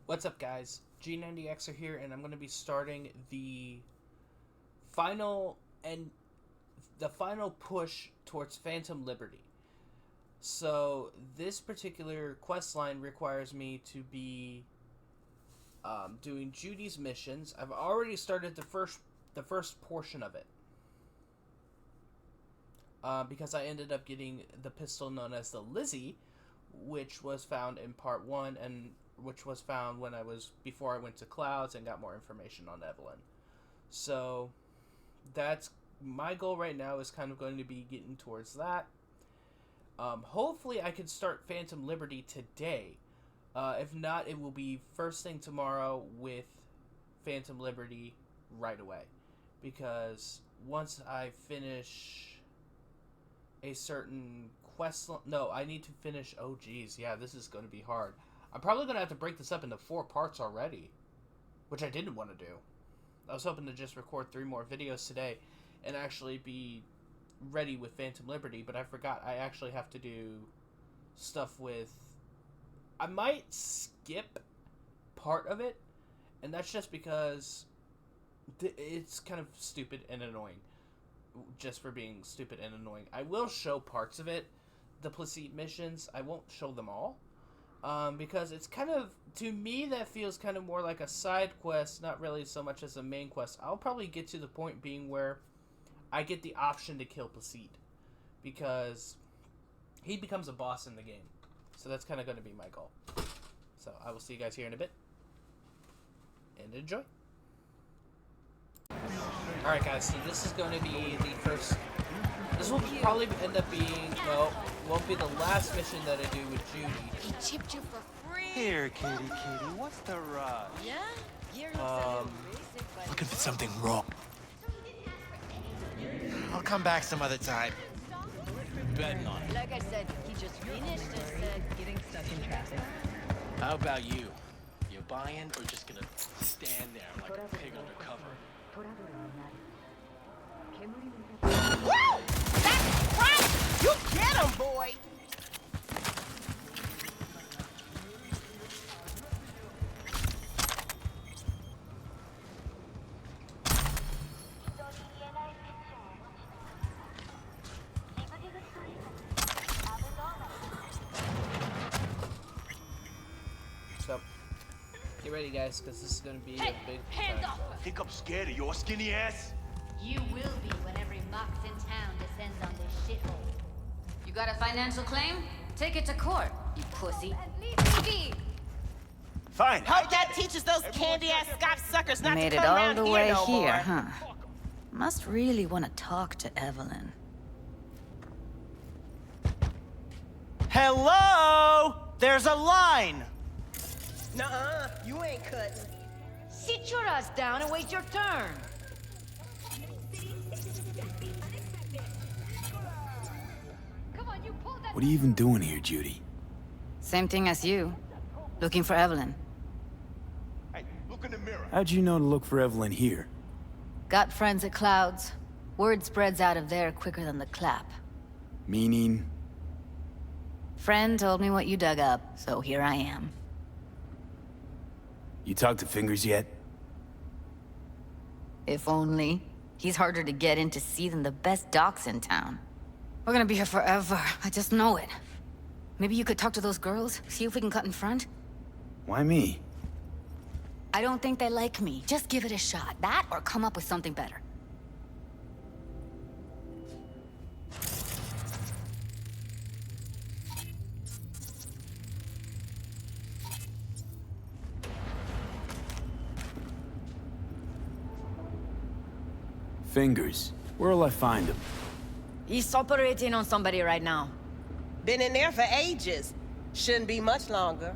What's up, guys? G90Xer here, and I'm going to be starting final and the final push towards Phantom Liberty. So this particular quest line requires me to be doing Judy's missions. I've already started the first portion of it because I ended up getting the pistol known as the Lizzie, which was found in part 1 and which was found before I went to Clouds and got more information on Evelyn. So that's my goal right now, is kind of going to be getting towards that. Hopefully I can start Phantom Liberty today. If not, it will be first thing tomorrow with Phantom Liberty right away. Because once I finish a certain quest... No, I need to finish... Oh, geez. Yeah, this is going to be hard. I'm probably going to have to break this up into 4 parts already, which I didn't want to do. I was hoping to just record 3 more videos today and actually be ready with Phantom Liberty, but I forgot I actually have to do stuff with... I might skip part of it, and that's just because it's kind of stupid and annoying, just for being stupid and annoying. I will show parts of it, the Placide missions. I won't show them all. Because it's kind of, to me, that feels kind of more like a side quest, not really so much as a main quest. I'll probably get to the point being where I get the option to kill Placide, because he becomes a boss in the game. So that's kind of going to be my goal. So I will see you guys here in a bit, and enjoy. Alright guys, so this is going to be the first... This will probably end up being, well, won't be the last mission that I do with Judy. He chipped you for free. Here, kitty, what's the rush? Yeah? Here looks a little basic, but... Looking for something wrong. I'll come back some other time. Betting on it. Like I said, he just finished and said getting stuck in traffic. How about you? You buying or just gonna stand there like a pig under cover? Woo! That's right! You get him, boy! So, get ready guys, because this is going to be a big Hands off! Think I'm scared of your skinny ass? You will be when every mox in town descends on this shithole. You got a financial claim? Take it to court, you pussy. Fine. Hope that teaches those candy-ass cocksuckers not Made to it come all around the here way no here, more. huh? Must really want to talk to Evelyn. Hello? There's a line! Nuh-uh, you ain't cutting. Sit your ass down and wait your turn. Come on, you pull that. What are you even doing here, Judy? Same thing as you. Looking for Evelyn. Hey, look in the mirror. How'd you know to look for Evelyn here? Got friends at Clouds. Word spreads out of there quicker than the clap. Meaning? Friend told me what you dug up, so here I am. You talked to Fingers yet? If only. He's harder to get in to see than the best docs in town. We're gonna be here forever. I just know it. Maybe you could talk to those girls, see if we can cut in front? Why me? I don't think they like me. Just give it a shot. That or come up with something better. Fingers. Where'll I find him? He's operating on somebody right now. Been in there for ages. Shouldn't be much longer.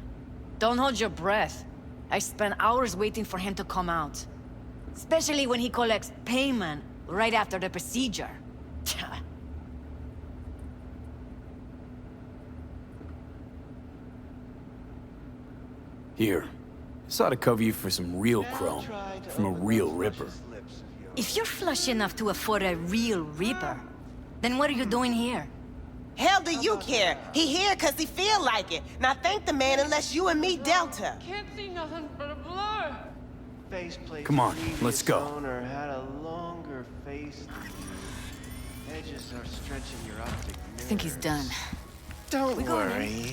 Don't hold your breath. I spent hours waiting for him to come out. Especially when he collects payment right after the procedure. Here. This ought to cover you for some real chrome. From a real ripper. If you're flush enough to afford a real Reaper, then what are you doing here? Hell do you care? He here cause he feel like it. Now thank the man unless you and me Delta. Can't see nothing but a blur. Come on, let's go. Owner had a longer face than you. Edges are stretching your optic nerves. I think he's done. Don't worry.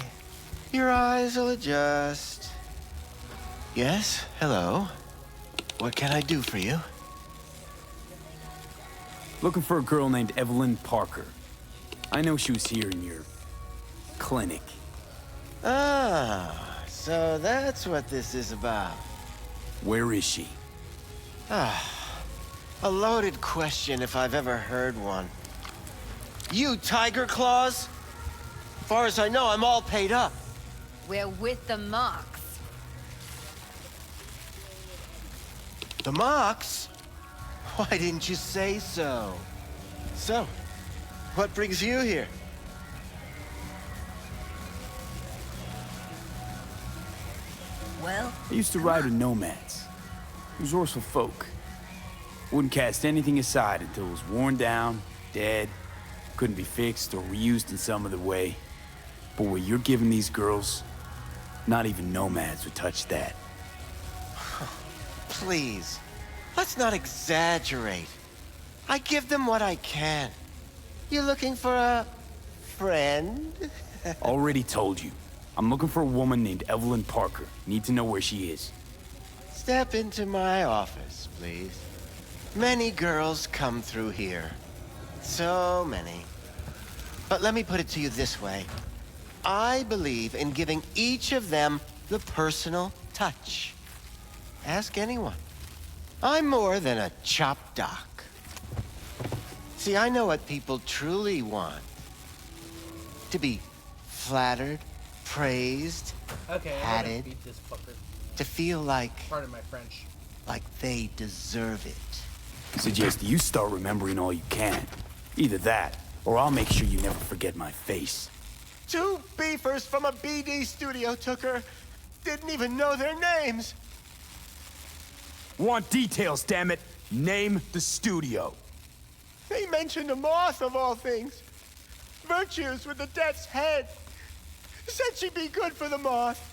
Your eyes will adjust. Yes, hello. What can I do for you? Looking for a girl named Evelyn Parker. I know she was here in your clinic. Ah, so that's what this is about. Where is she? Ah, a loaded question if I've ever heard one. You, Tiger Claws? Far as I know, I'm all paid up. We're with the Mox. The Mox? Why didn't you say so? So, what brings you here? Well, I used to ride with nomads. Resourceful folk. Wouldn't cast anything aside until it was worn down, dead, couldn't be fixed or reused in some other way. But what you're giving these girls, not even nomads would touch that. Please, let's not exaggerate. I give them what I can. You looking for a friend? Already told you. I'm looking for a woman named Evelyn Parker. Need to know where she is. Step into my office, please. Many girls come through here. So many. But let me put it to you this way. I believe in giving each of them the personal touch. Ask anyone. I'm more than a chop doc. See, I know what people truly want. To be flattered, praised, Okay, I'm gonna patted, beat this fucker. to feel like Pardon my French. they deserve it. Suggest you start remembering all you can. Either that, or I'll make sure you never forget my face. 2 beefers from a BD studio took her. Didn't even know their names. Want details, damn it! Name the studio. They mentioned a moth of all things. Virtues with the death's head. Said she'd be good for the moth.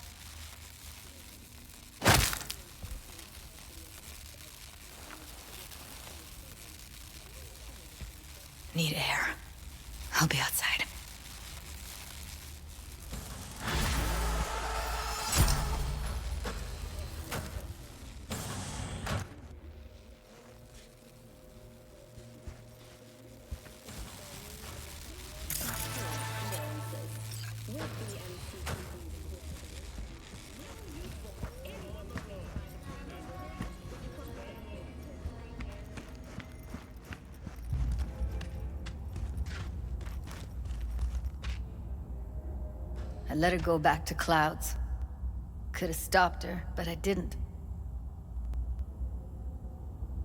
need air. I'll be outside. I let her go back to Clouds. Could have stopped her, but I didn't.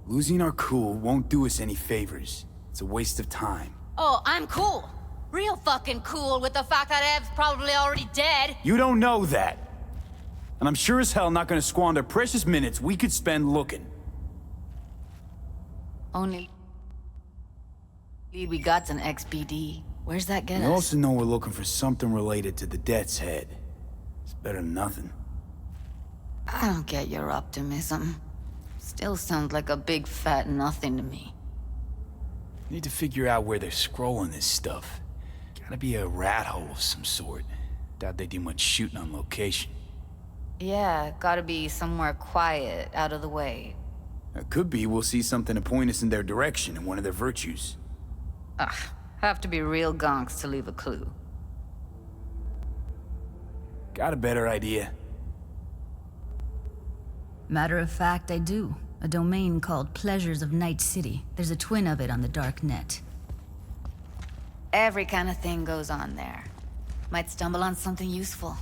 Losing our cool won't do us any favors. It's a waste of time. Oh, I'm cool. Real fucking cool with the fact that Ev's probably already dead. You don't know that. And I'm sure as hell not gonna squander precious minutes we could spend looking. Only lead we got's an XBD. Where's that get We us? also know we're looking for something related to the Death's Head. It's better than nothing. I don't get your optimism. Still sounds like a big fat nothing to me. Need to figure out where they're scrolling this stuff. Gotta be a rat hole of some sort. Doubt they do much shooting on location. Yeah, gotta be somewhere quiet, out of the way. It could be we'll see something to point us in their direction in one of their virtues. Ugh, have to be real gonks to leave a clue. Got a better idea? Matter of fact, I do. A domain called Pleasures of Night City. There's a twin of it on the dark net. Every kind of thing goes on there. Might stumble on something useful.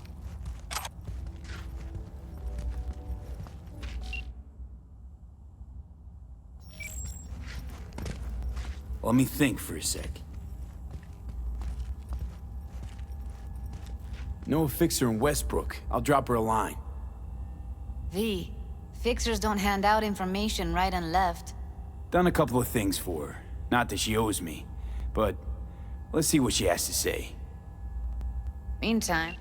Let me think for a sec. Know a fixer in Westbrook. I'll drop her a line. V, fixers don't hand out information right and left. Done a couple of things for her. Not that she owes me, but, Let's see what she has to say. Meantime,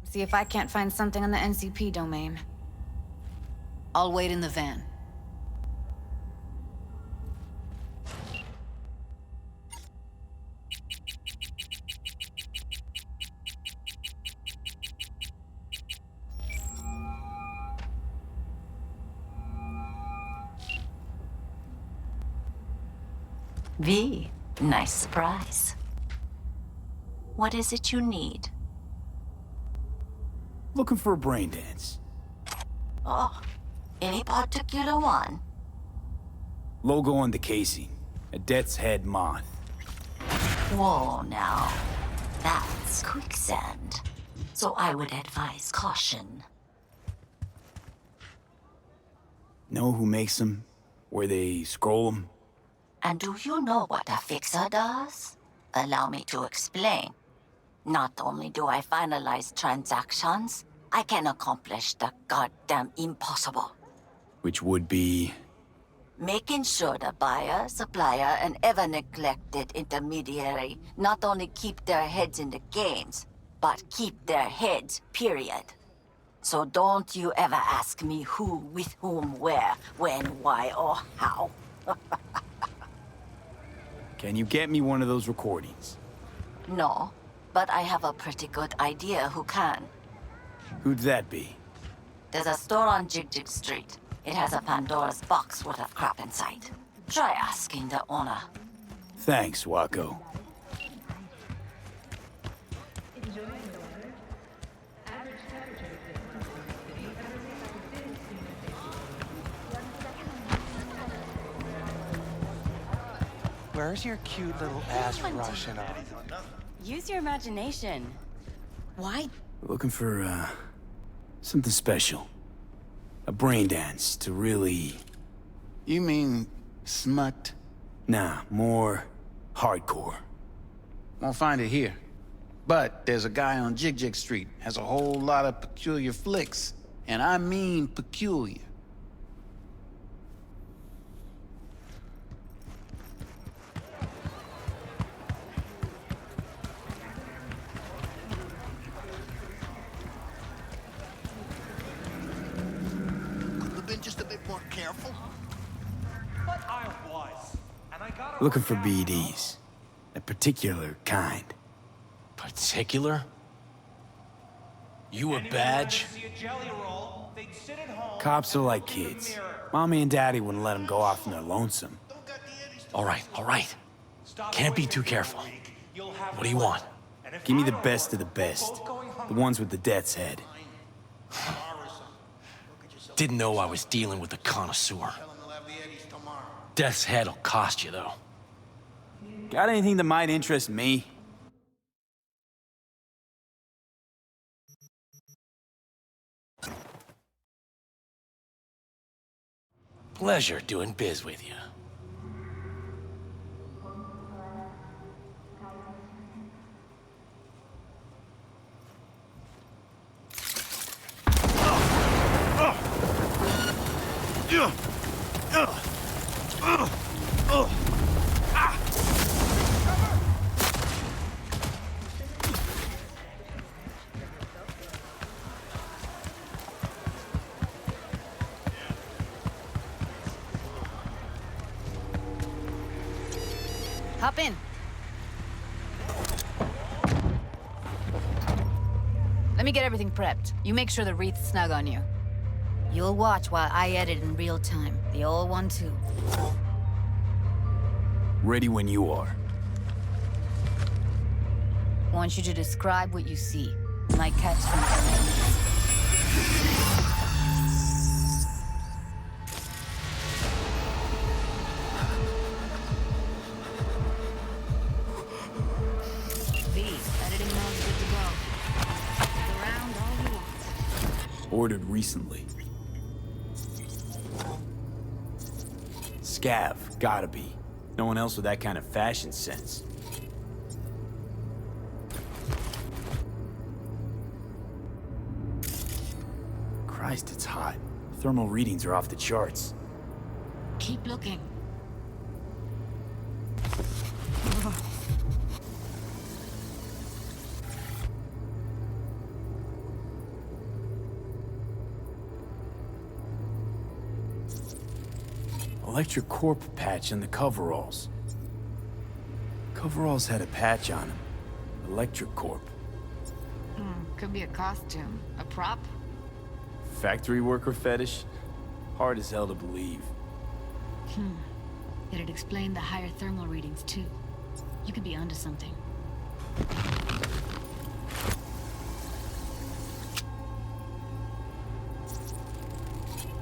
see if I can't find something on the NCP domain. I'll wait in the van. V, nice surprise. What is it you need? Looking for a brain dance. Oh, any particular one? Logo on the casing. A death's head moth. Whoa, now. That's quicksand. So I would advise caution. Know who makes them? Where they scroll them? And do you know what a fixer does? Allow me to explain. Not only do I finalize transactions, I can accomplish the goddamn impossible. Which would be... Making sure the buyer, supplier, and ever-neglected intermediary not only keep their heads in the games, but keep their heads, period. So don't you ever ask me who, with whom, where, when, why, or how. Can you get me one of those recordings? No, but I have a pretty good idea who can. Who'd that be? There's a store on Jig Street. It has a Pandora's box worth of crap inside. Try asking the owner. Thanks, Wako. Where's your cute little ass Russian on? Use your imagination. Why? Looking for, something special. A brain dance to really... You mean smut? Nah, more hardcore. Won't find it here. But there's a guy on Jig Street, has a whole lot of peculiar flicks. And I mean peculiar. Just a bit more careful. But I was, and I got Looking for BDs. A particular kind. Particular? You a badge? Cops are like kids. Mommy and Daddy wouldn't let them go off on their lonesome. All right. Can't be too careful. What do you want? Give me the best of the best. The ones with the death's head. Didn't know I was dealing with a connoisseur. Death's head'll cost you, though. Got anything that might interest me? Pleasure doing biz with you. Hop in. Let me get everything prepped. You make sure the wreath's snug on you. You'll watch while I edit in real time. The old one, too. Ready when you are. Want you to describe what you see. Might catch some. Ordered recently. Scav, gotta be. No one else with that kind of fashion sense. Christ, it's hot. Thermal readings are off the charts. Keep looking. electric corp patch on the coveralls. Coveralls had a patch on them. Electric corp. Could be a costume. A prop? Factory worker fetish? Hard as hell to believe. It'd explain the higher thermal readings, too. You could be onto something.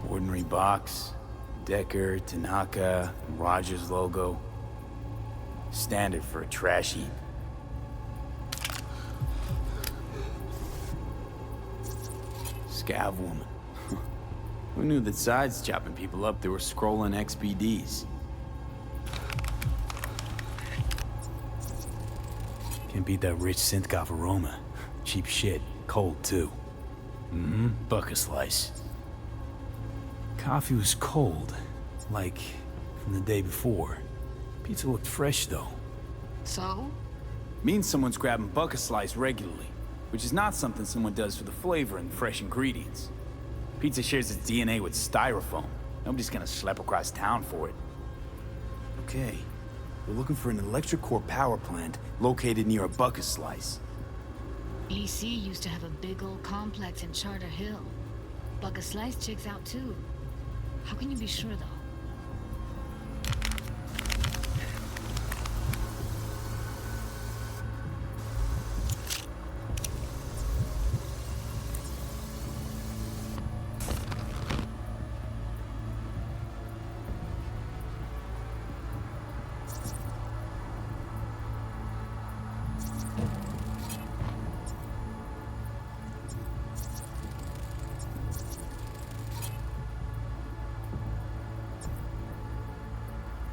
Ordinary box. Decker, Tanaka, Rogers logo. Standard for a trash heap. Scav woman. Who knew that sides chopping people up, they were scrolling XBDs? Can't beat that rich synth aroma. Cheap shit. Cold, too. Bucket slice. Coffee was cold. Like, from the day before. Pizza looked fresh, though. So? Means someone's grabbing bucket slice regularly. Which is not something someone does for the flavor and fresh ingredients. Pizza shares its DNA with styrofoam. Nobody's gonna schlep across town for it. Okay. We're looking for an electric core power plant located near a bucket slice. EC used to have a big old complex in Charter Hill. Bucket Slice checks out too. How can you be sure, though?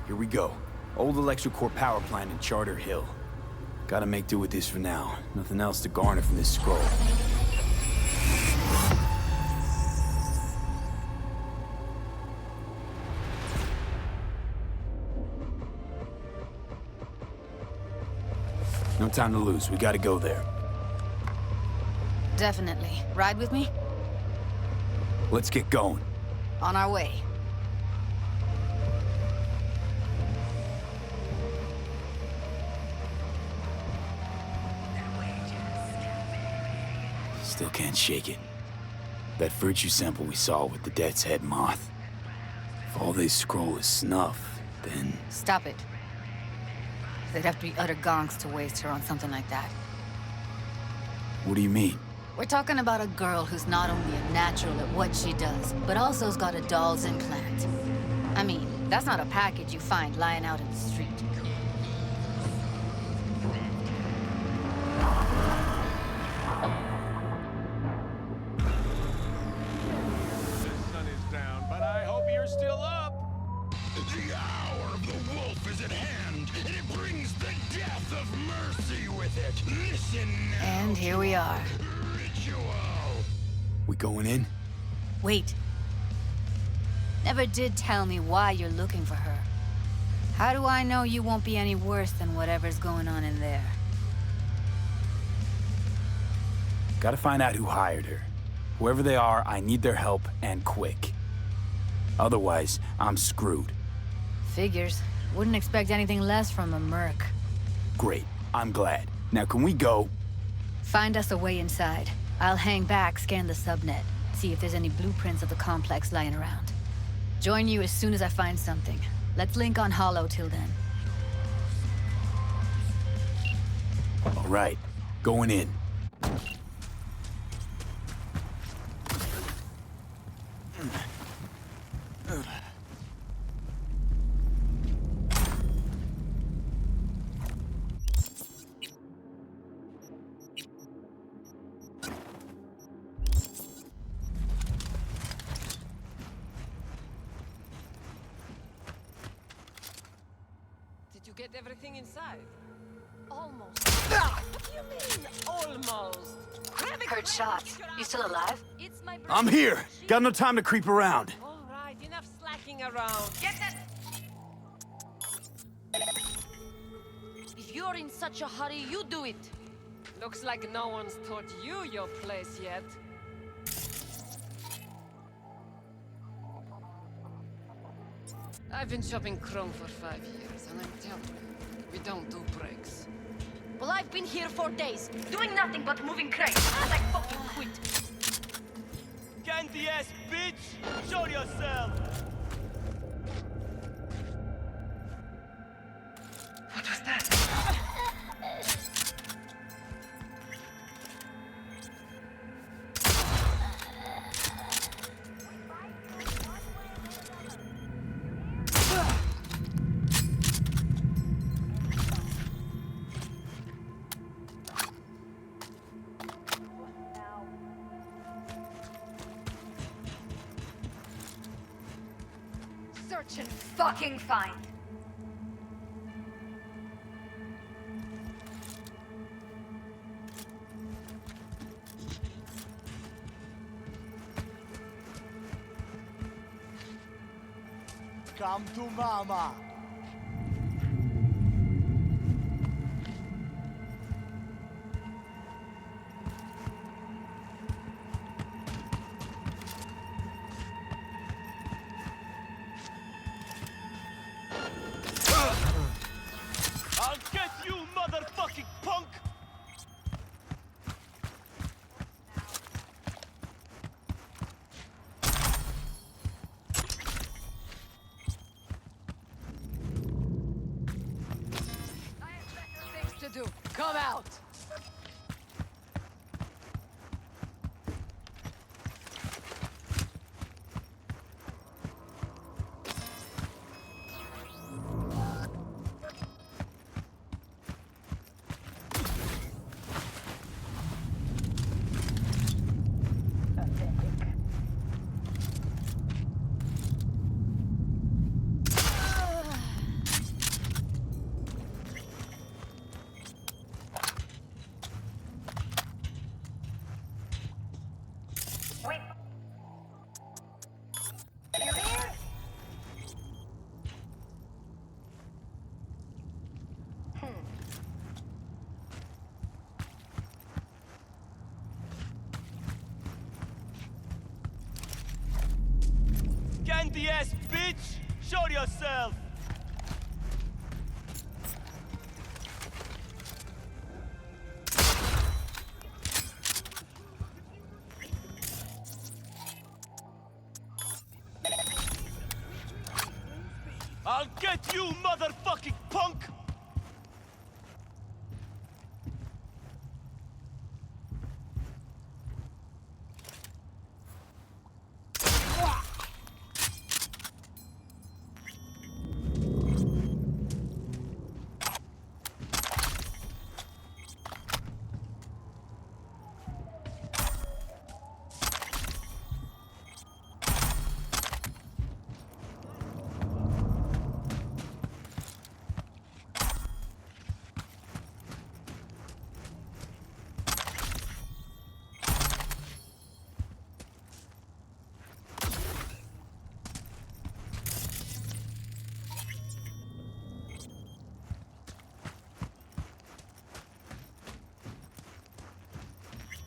Here we go. Old electric core power plant in Charter Hill. Gotta make do with this for now. Nothing else to garner from this scroll. No time to lose. We gotta go there. Definitely. Ride with me? Let's get going. On our way. Still can't shake it. That virtue sample we saw with the Death's Head moth. If all they scroll is snuff, then... Stop it. They'd have to be utter gonks to waste her on something like that. What do you mean? We're talking about a girl who's not only a natural at what she does, but also's got a doll's implant. I mean, that's not a package you find lying out in the street. And here we are. We going in? Wait. Never did tell me why you're looking for her. How do I know you won't be any worse than whatever's going on in there? Gotta find out who hired her. Whoever they are, I need their help, and quick. Otherwise, I'm screwed. Figures. Wouldn't expect anything less from a merc. Great. I'm glad. Now can we go? Find us a way inside. I'll hang back, scan the subnet, see if there's any blueprints of the complex lying around. Join you as soon as I find something. Let's link on Hollow till then. All right. Going in. Get everything inside? Almost. What do you mean, almost? Heard shots. You still alive? I'm here. Got no time to creep around. All right, enough slacking around. Get that. If you're in such a hurry, you do it. Looks like no one's taught you your place yet. I've been shopping Chrome for 5 years, and I'm telling you, we don't do breaks. Well, I've been here 4 days, doing nothing but moving crates, and I fucking quit. Candy ass bitch! Show yourself! What was that? Search and fucking find. Come to mama! I'll get you, motherfucking punk! Things to do. Come out! Candy ass bitch! Show yourself! I'll get you, motherfucking punk!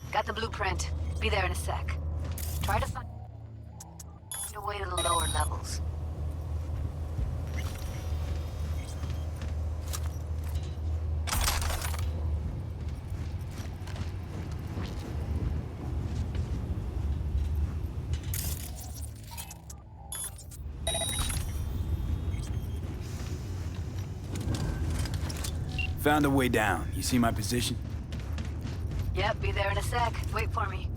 Got the blueprint. Be there in a sec. Try to find a way to the lower levels. Found a way down. You see my position? Yep, be there in a sec. Wait for me.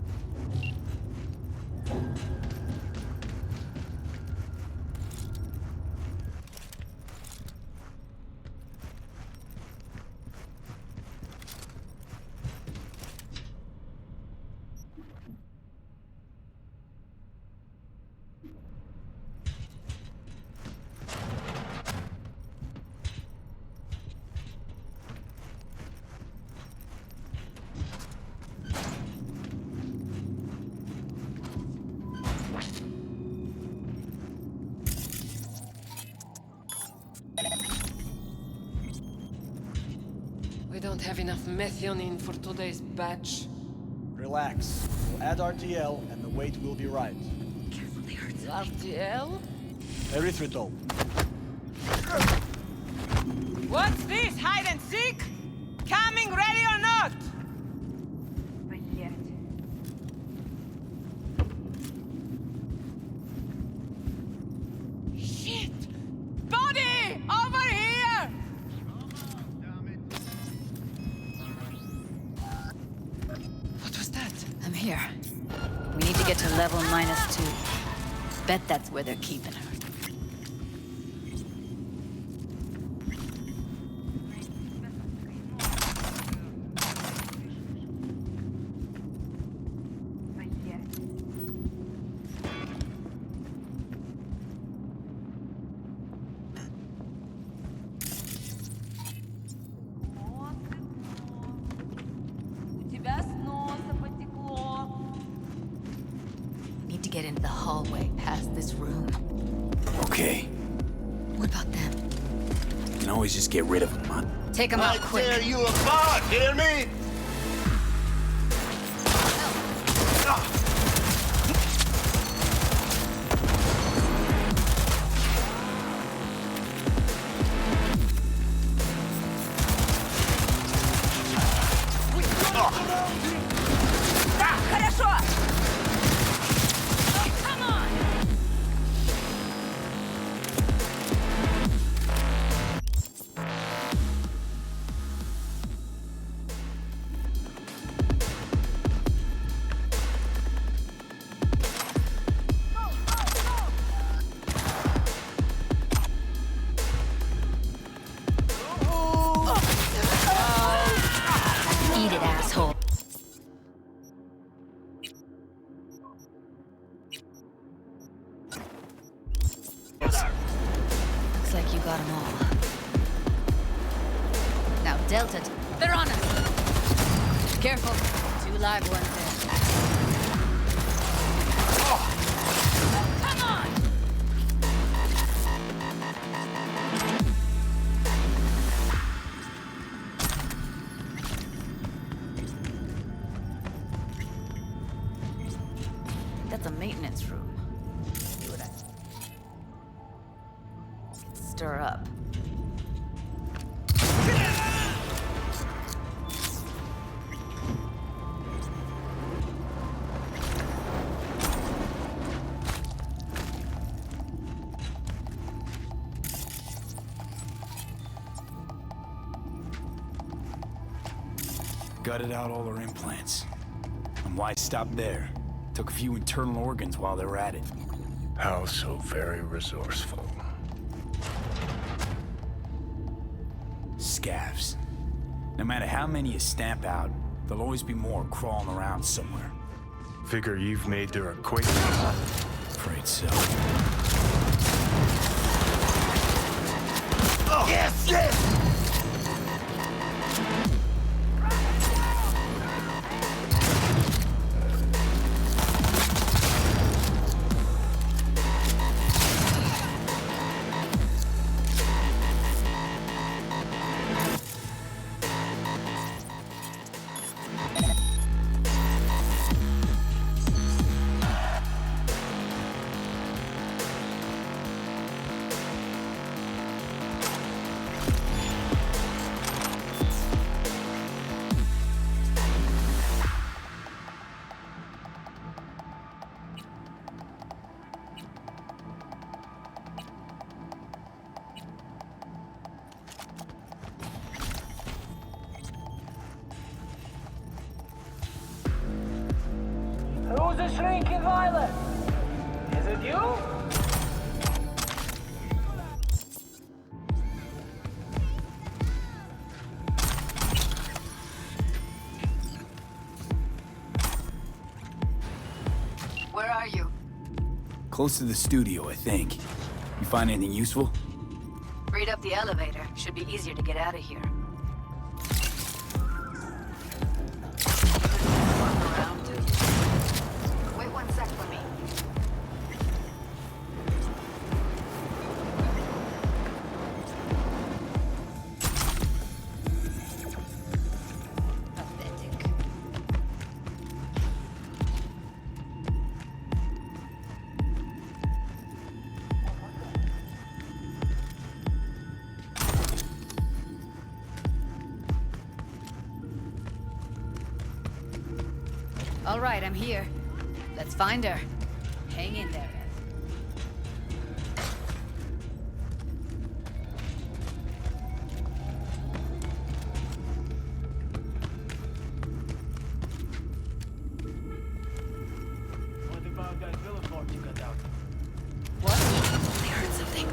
We don't have enough methionine for today's batch. Relax. We'll add RTL and the weight will be right. RTL? Erythritol. What's this, hide and seek? Coming, ready or not? Shit! Body! Over here! What was that? I'm here. We need to get to level -2. Bet that's where they're keeping her. Need to get into the hallway past this room. Okay. What about them? You can always just get rid of them, huh? Take them out quick. Tear you apart, hear me? Хорошо! Eat it, asshole. Looks like you got them all. Now, Delta, they're on us! Careful, 2 live ones there. Come on! That's a maintenance room. See what I can stir up. Gutted out all her implants. And why stop there? Took a few internal organs while they were at it. How so very resourceful. Scavs. No matter how many you stamp out, there'll always be more crawling around somewhere. Figure you've made their acquaintance. Afraid so. Oh. Yes, yes! Who's the shrinking violet? Is it you? Where are you? Close to the studio, I think. You find anything useful? Read up the elevator. Should be easier to get out of here. Wait 1 sec for me. All right, I'm here. Let's find her. Hang in there, Ev. What? I heard something.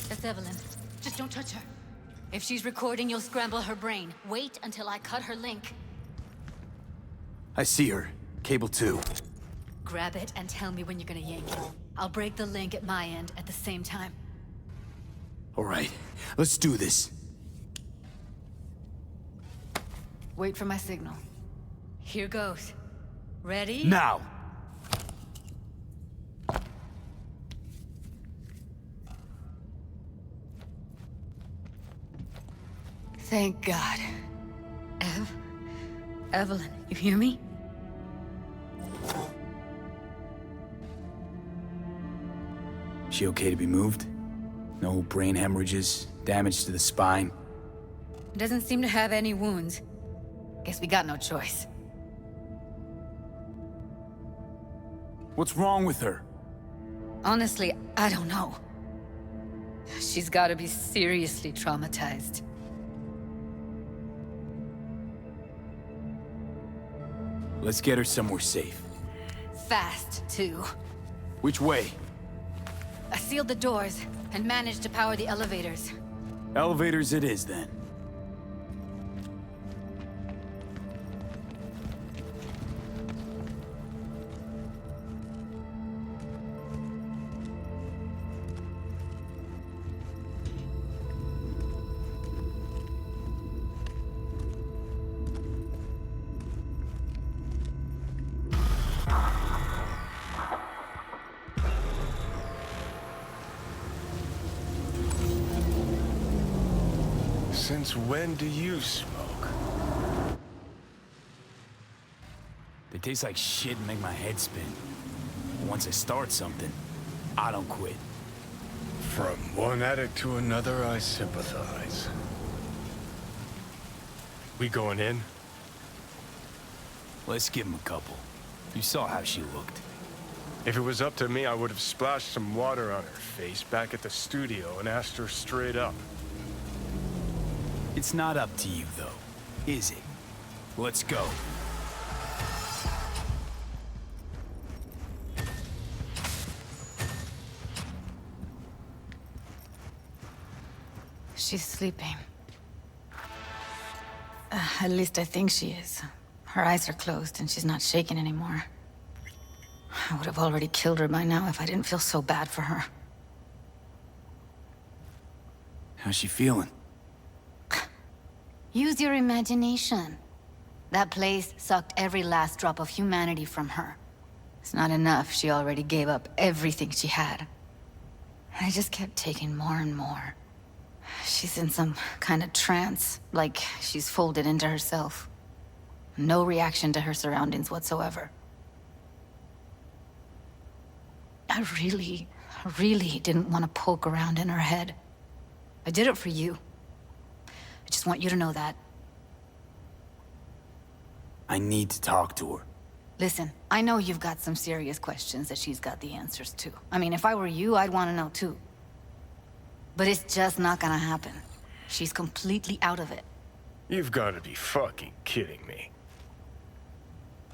That's Evelyn. Just don't touch her. If she's recording, you'll scramble her brain. Wait until I cut her link. I see her. Cable 2. Grab it and tell me when you're gonna yank it. I'll break the link at my end at the same time. All right, let's do this. Wait for my signal. Here goes. Ready? Now! Thank God. Evelyn, you hear me? She okay to be moved? No brain hemorrhages, damage to the spine? Doesn't seem to have any wounds. Guess we got no choice. What's wrong with her? Honestly, I don't know. She's gotta be seriously traumatized. Let's get her somewhere safe. Fast, too. Which way? I sealed the doors and managed to power the elevators. Elevators it is, then. Since when do you smoke? They taste like shit and make my head spin. But once I start something, I don't quit. From one addict to another, I sympathize. We going in? Let's give him a couple. You saw how she looked. If it was up to me, I would have splashed some water on her face back at the studio and asked her straight up. It's not up to you, though, is it? Let's go. She's sleeping. At least I think she is. Her eyes are closed and she's not shaking anymore. I would have already killed her by now if I didn't feel so bad for her. How's she feeling? Use your imagination. That place sucked every last drop of humanity from her. It's not enough, she already gave up everything she had. I just kept taking more and more. She's in some kind of trance, like she's folded into herself. No reaction to her surroundings whatsoever. I really didn't want to poke around in her head. I did it for you. I just want you to know that. I need to talk to her. Listen, I know you've got some serious questions that she's got the answers to. I mean, if I were you, I'd want to know too. But it's just not gonna happen. She's completely out of it. You've got to be fucking kidding me.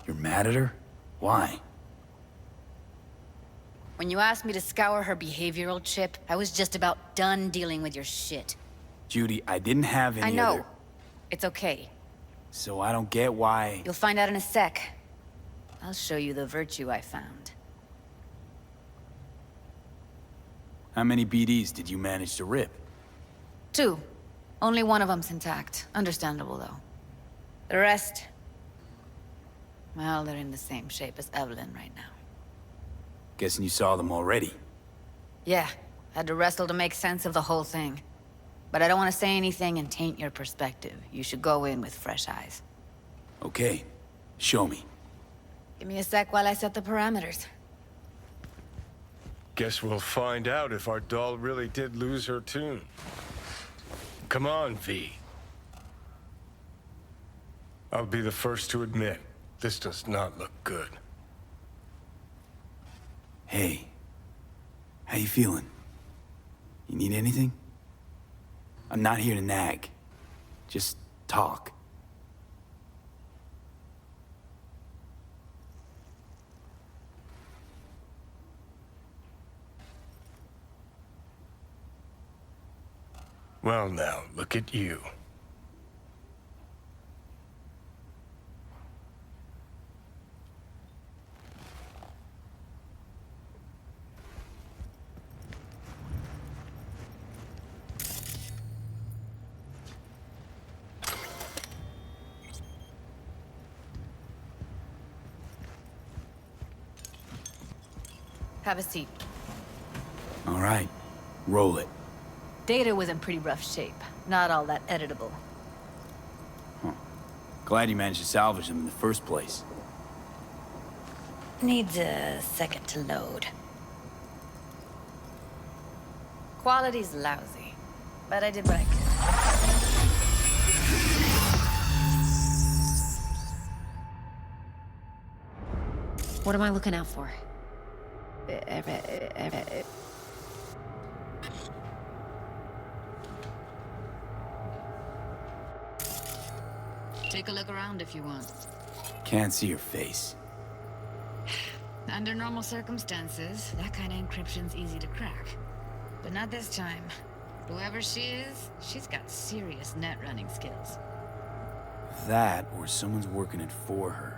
You're mad at her? Why? When you asked me to scour her behavioral chip, I was just about done dealing with your shit. Judy, I didn't have any I know. other... It's okay. So I don't get why... You'll find out in a sec. I'll show you the virtue I found. How many BDs did you manage to rip? 2. Only one of them's intact. Understandable, though. The rest... well, they're in the same shape as Evelyn right now. Guessing you saw them already. Yeah, had to wrestle to make sense of the whole thing. But I don't want to say anything and taint your perspective. You should go in with fresh eyes. Okay. Show me. Give me a sec while I set the parameters. Guess we'll find out if our doll really did lose her tune. Come on, V. I'll be the first to admit, this does not look good. Hey. How you feeling? You need anything? I'm not here to nag. Just talk. Well now, look at you. Have a seat. All right. Roll it. Data was in pretty rough shape. Not all that editable. Huh. Glad you managed to salvage them in the first place. Needs a second to load. Quality's lousy, but I did what I could. What am I looking out for? Take a look around if you want. Can't see your face. Under normal circumstances, that kind of encryption's easy to crack. But not this time. Whoever she is, she's got serious net running skills. That, or someone's working it for her.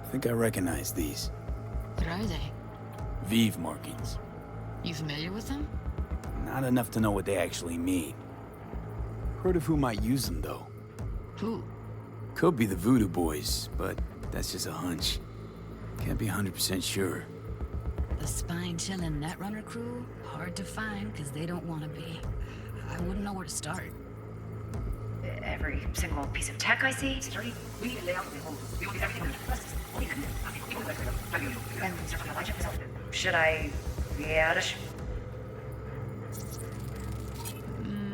I think I recognize these. What are they? Vive markings. You familiar with them? Not enough to know what they actually mean. Heard of who might use them, though. Who? Could be the Voodoo Boys, but that's just a hunch. Can't be 100% sure. The spine-chilling Netrunner crew? Hard to find, because they don't want to be. I wouldn't know where to start. Every single piece of tech I see, should I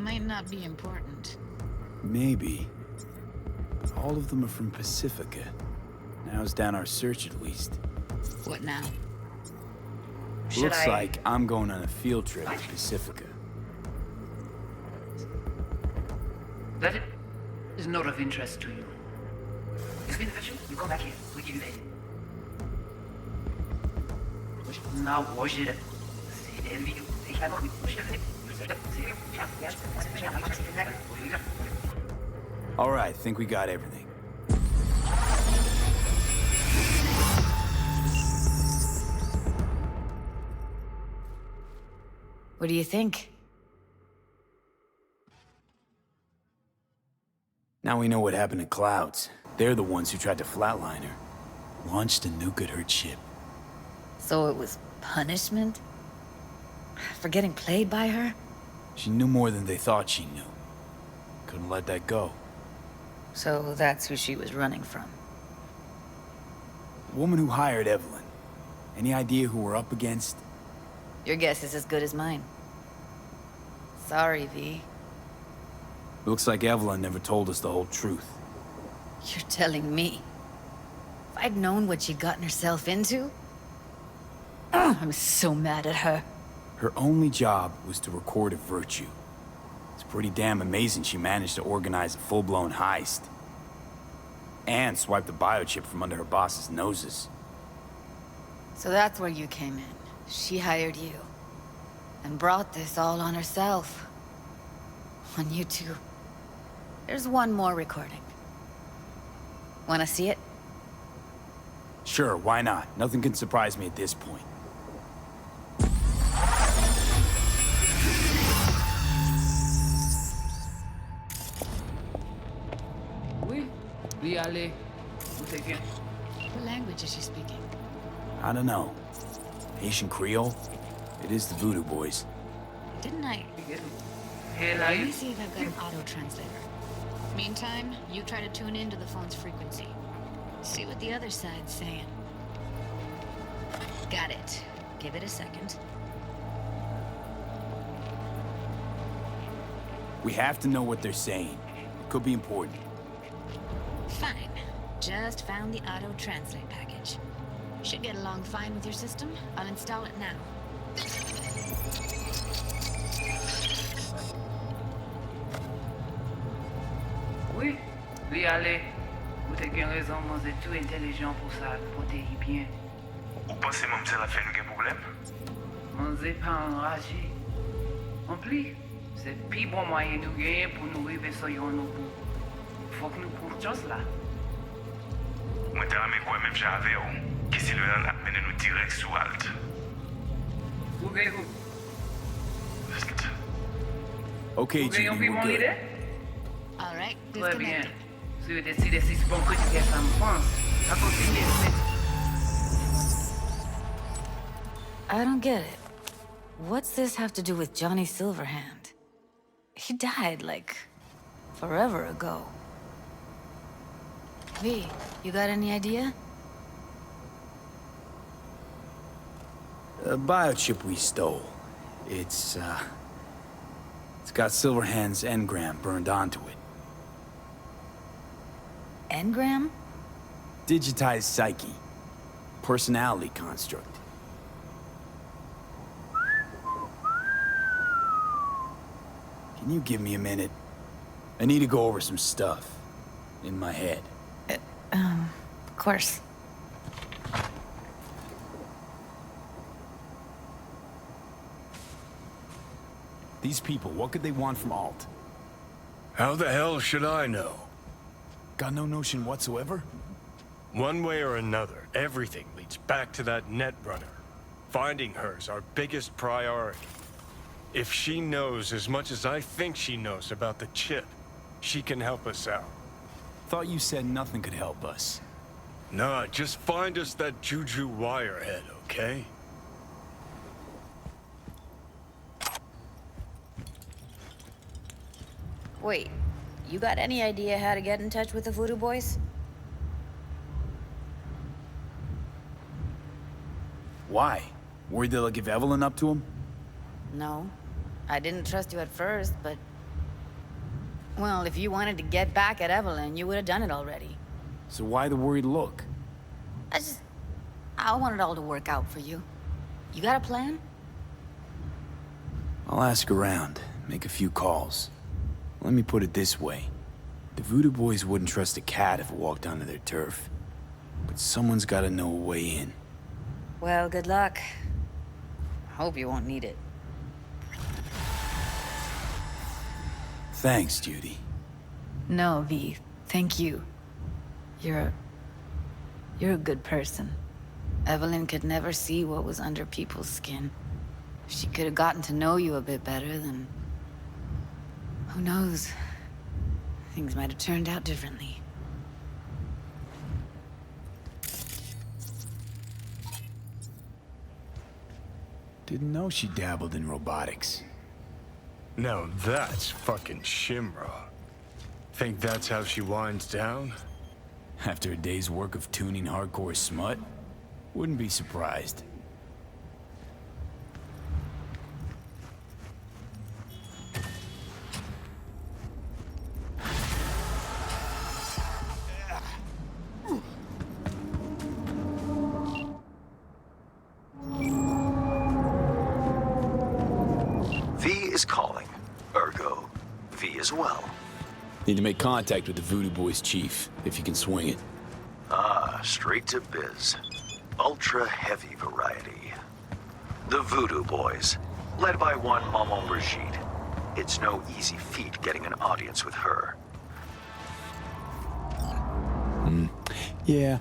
Might not be important. Maybe. All of them are from Pacifica. Now's down our search at least. What now? Looks like I'm going on a field trip to Pacifica. That is not of interest to you. You come back here. We give you aid. Now, watch it. All right, think we got everything. What do you think? Now we know what happened to Clouds. They're the ones who tried to flatline her. Launched a nuke at her ship. So it was punishment? For getting played by her? She knew more than they thought she knew. Couldn't let that go. So that's who she was running from. The woman who hired Evelyn. Any idea who we're up against? Your guess is as good as mine. Sorry, V. Looks like Evelyn never told us the whole truth. You're telling me? If I'd known what she'd gotten herself into? I'm so mad at her. Her only job was to record a virtue. It's pretty damn amazing she managed to organize a full-blown heist. And swipe the biochip from under her boss's noses. So that's where you came in. She hired you. And brought this all on herself. On you two. There's one more recording. Wanna see it? Sure, why not? Nothing can surprise me at this point. Oui, Oui, allez. Où t'es bien? What language is she speaking? I don't know. Haitian Creole? It is the Voodoo Boys. Didn't I? Hell, Let me see if I've got an auto-translator. Meantime, you try to tune into the phone's frequency. See what the other side's saying. Got it. Give it a second. We have to know what they're saying. It could be important. Fine. Just found the auto-translate package. Should get along fine with your system. I'll install it now. Oui, oui, allez. Vous t'es bien raison, moi c'est tout intelligent pour ça, pour t'y bien. Ou pensez même ça la fait nous problème? Moi c'est pas enragé. En plus, c'est le plus bon moyen de gagner pour nous arriver sur nos bouts. Faut que nous prenions chance là. Moi t'ai ramé quoi même j'avais qui c'est le a mené nous direct sous Alt. Où gagnez-vous? Okay, Vous gagnez Judy, un peu we're mon good. idée? All right, Très bien. disconnected. Si vous décidez si c'est bon que tu fais ça me pense, à continuer. I don't get it. What's this have to do with Johnny Silverhand? He died, like, forever ago. V, you got any idea? A biochip we stole. It's got Silverhand's engram burned onto it. Engram? Digitized psyche. Personality construct. Can you give me a minute? I need to go over some stuff. In my head. Of course. These people, what could they want from Alt? How the hell should I know? Got no notion whatsoever? One way or another, everything leads back to that Netrunner. Finding her's our biggest priority. If she knows as much as I think she knows about the chip, she can help us out. Thought you said nothing could help us. Nah, just find us that Juju wirehead, okay? Wait, you got any idea how to get in touch with the Voodoo Boys? Why? Worried they'll give Evelyn up to him? No. I didn't trust you at first, but... Well, if you wanted to get back at Evelyn, you would have done it already. So why the worried look? I want it all to work out for you. You got a plan? I'll ask around, make a few calls. Let me put it this way. The Voodoo Boys wouldn't trust a cat if it walked onto their turf. But someone's gotta know a way in. Well, good luck. Hope you won't need it. Thanks, Judy. No, V. Thank you. You're a good person. Evelyn could never see what was under people's skin. If she could have gotten to know you a bit better, then... who knows? Things might have turned out differently. Didn't know she dabbled in robotics. Now that's fucking Shimra. Think that's how she winds down? After a day's work of tuning hardcore smut? Wouldn't be surprised. V is calling. Ergo, V as well. Need to make contact with the Voodoo Boys chief, if you can swing it. Ah, straight to biz. Ultra heavy variety. The Voodoo Boys, led by one Maman Brigitte. It's no easy feat getting an audience with her. Yeah,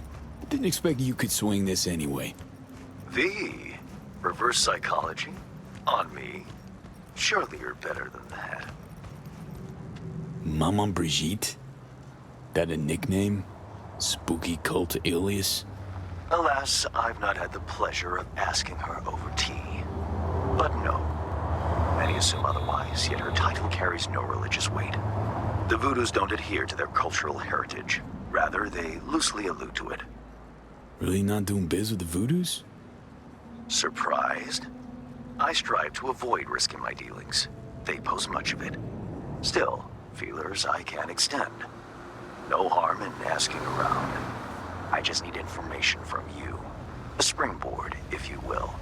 didn't expect you could swing this anyway. V, reverse psychology? On me. Surely you're better than that. Maman Brigitte? That a nickname? Spooky cult alias? Alas, I've not had the pleasure of asking her over tea. But no. Many assume otherwise, yet her title carries no religious weight. The Voodoos don't adhere to their cultural heritage. Rather, they loosely allude to it. Really not doing biz with the Voodoos? Surprised? I strive to avoid risking my dealings. They pose much of it. Still, feelers I can extend. No harm in asking around. I just need information from you. A springboard, if you will.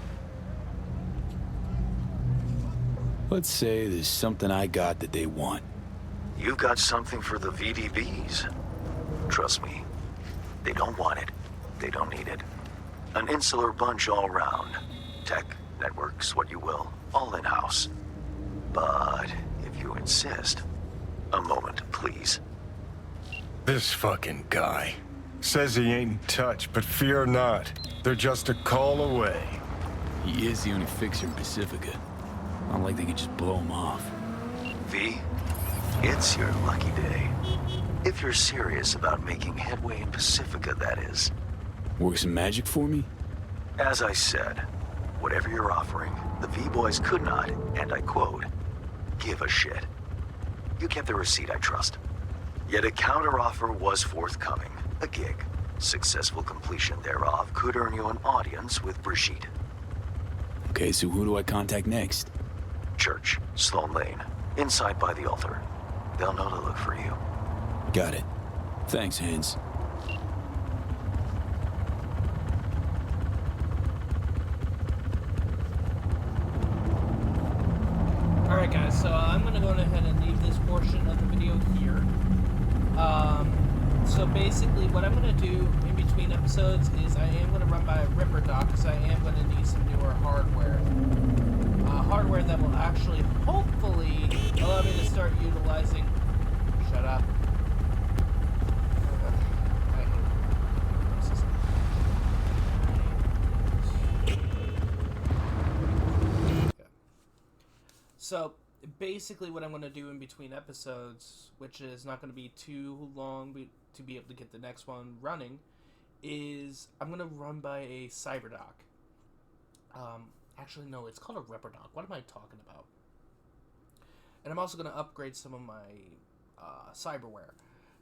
Let's say there's something I got that they want. You've got something for the VDBs. Trust me, they don't want it. They don't need it. An insular bunch all around. Tech, networks, what you will, all in-house. But if you insist, a moment, please. This fucking guy. Says he ain't in touch, but fear not. They're just a call away. He is the only fixer in Pacifica. Not like they could just blow him off. V, it's your lucky day. If you're serious about making headway in Pacifica, that is. Work some magic for me? As I said, whatever you're offering, the V-Boys could not, and I quote, give a shit. You kept the receipt, I trust. Yet a counteroffer was forthcoming. A gig. Successful completion thereof could earn you an audience with Brigitte. Okay, so who do I contact next? Church, Sloan Lane, inside by the altar. They'll know to look for you. Got it. Thanks, Hans. Alright guys, so I'm going to go ahead and leave this portion of the video here. So basically what I'm going to do in between episodes is I am going to run by a Ripper dock because I am going to need some newer hardware. Hardware that will actually, hopefully, allow me to start utilizing... Shut up. So, basically what I'm going to do in between episodes, which is not going to be too long to be able to get the next one running, is I'm going to run by a Cyberdock. Actually, no, it's called a Ripper Dock. What am I talking about? And I'm also going to upgrade some of my cyberware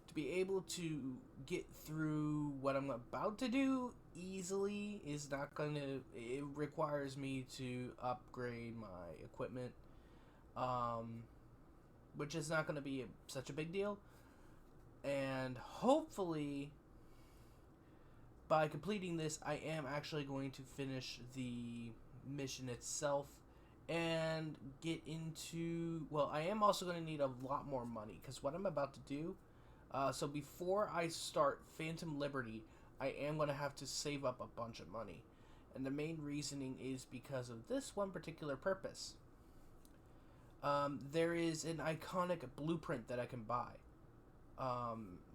to be able to get through what I'm about to do easily. Is not going to... It requires me to upgrade my equipment. Which is not going to be such a big deal. And hopefully, by completing this, I am actually going to finish the mission itself and get into... Well, I am also going to need a lot more money, because what I'm about to do... so before I start Phantom Liberty, I am going to have to save up a bunch of money. And the main reasoning is because of this one particular purpose. There is an iconic blueprint that I can buy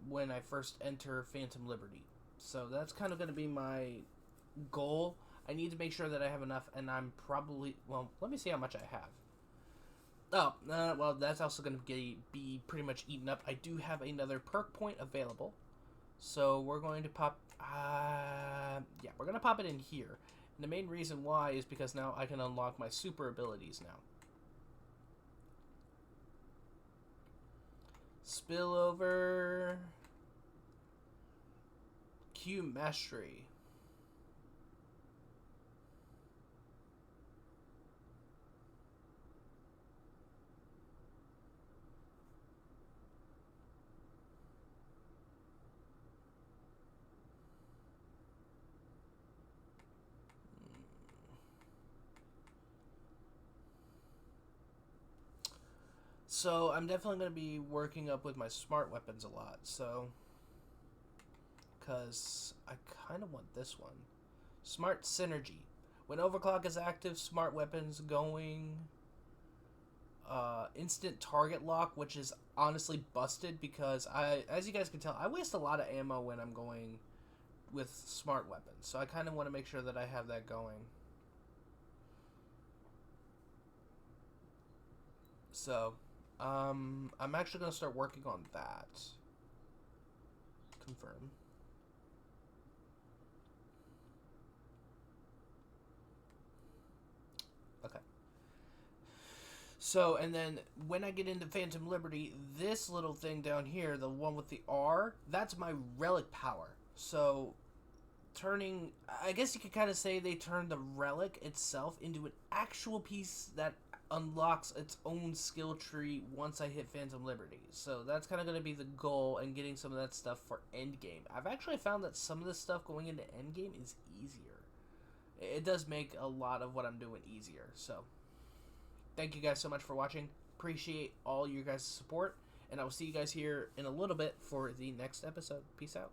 when I first enter Phantom Liberty. So that's kind of going to be my goal. I need to make sure that I have enough, and I'm probably... Well, let me see how much I have. Oh, well, that's also going to be pretty much eaten up. I do have another perk point available. So we're going to pop... yeah, we're going to pop it in here. And the main reason why is because now I can unlock my super abilities now. Spillover. Q Mastery. So, I'm definitely going to be working up with my smart weapons a lot, so... Because I kind of want this one. Smart Synergy. When overclock is active, smart weapons going... instant target lock, which is honestly busted because as you guys can tell, I waste a lot of ammo when I'm going with smart weapons. So I kind of want to make sure that I have that going. So... I'm actually going to start working on that. Confirm. So, and then when I get into Phantom Liberty, this little thing down here, the one with the R, that's my relic power. So, turning, I guess you could kind of say they turned the relic itself into an actual piece that unlocks its own skill tree once I hit Phantom Liberty. So that's kind of going to be the goal, and getting some of that stuff for Endgame. I've actually found that some of this stuff going into Endgame is easier. It does make a lot of what I'm doing easier. So thank you guys so much for watching. Appreciate all your guys' support, and I will see you guys here in a little bit for the next episode. Peace out.